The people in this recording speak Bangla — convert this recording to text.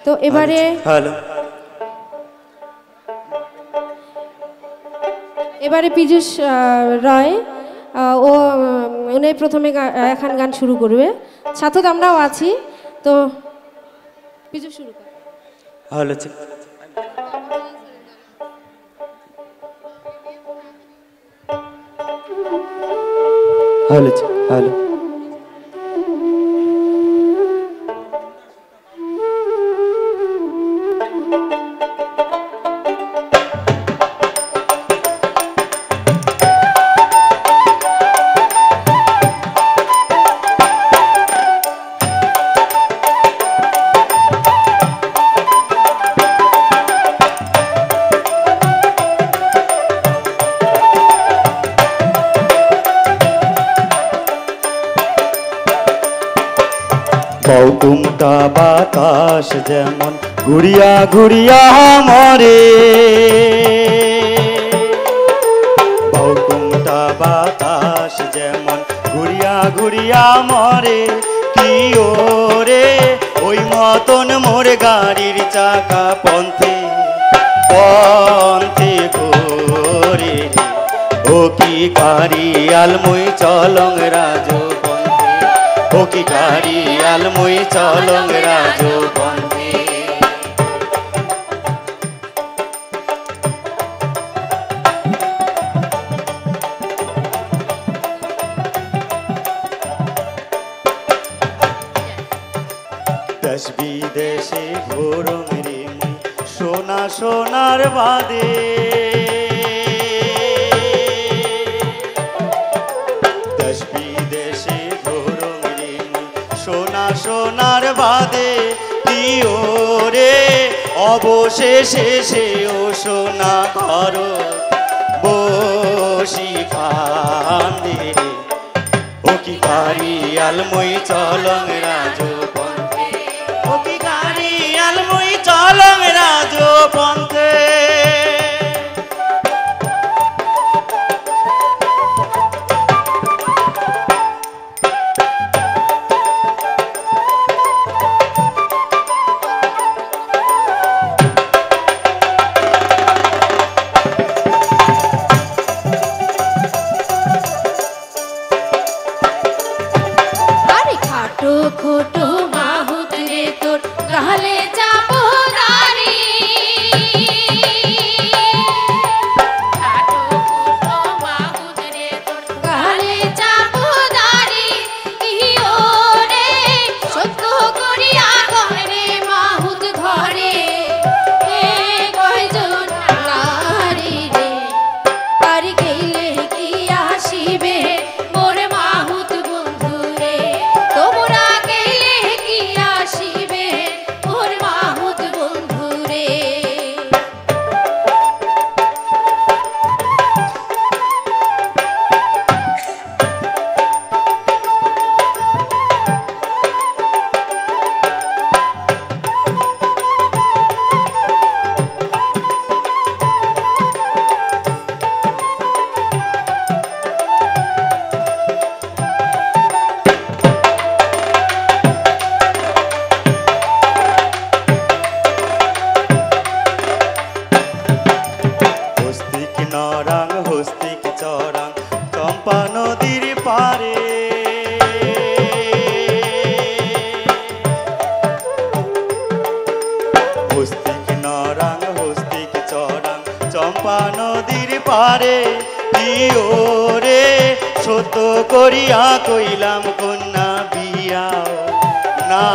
তো এবারে হ্যালো এবারে পীযূষ রয় ও উনি প্রথমে এখন গান শুরু করবে, সাথে আমরাও আছি। তো পীযূষ শুরু কর। হ্যালো হ্যালো হ্যালো বকুমটা বাতাস যেমন ঘুরিয়া ঘুরিয়া মরে, বকুমটা বাতাস যেমন ঘুরিয়া ঘুরিয়া মরে, কি ওরে ওই মতন মোর গাড়ির চাকা পন্থে পন্থে ঘোরে, ও কি কারিয়াল মই চলং রাজো ও কি কারিয়াল মই চলং রাজো বন্ধে। দেশ বিদেশে ঘোরং রে মই সোনা সোনার বাদে, দেশ বিদেশে সোনা সোনার বাদে, কি ওরে অবশেষে সে ও সোনা ঘর বসি কান্দে, ও কি কারিয়াল মই চলং রাজো পন্থে, ও কি কারিয়াল মই চলং রাজো পন্থে। খোটো মাহুত রে তোর গালে যাবো দাঁড়ি, খাটো খোটো মাহুত রে তোর গালে যাবো দাঁড়ি, কি ওরে সত্য করিয়া ঘরে মাহুত ঘরে এ কয়জন নারী রে, আর গেলে কি আসিবে মোর মাহুত বন্ধু রে, তোমরা গেলে কি আসিবে মোর মাহুত বন্ধু রে। হস্তিক নরাং হস্তিক চরাং চম্পা নদীর পারে, হস্তিক নরাং হস্তিক চরাং চম্পা নদীর পারে, কি ওরে সত্য করিয়া কইলাম কন্যা বিয়া না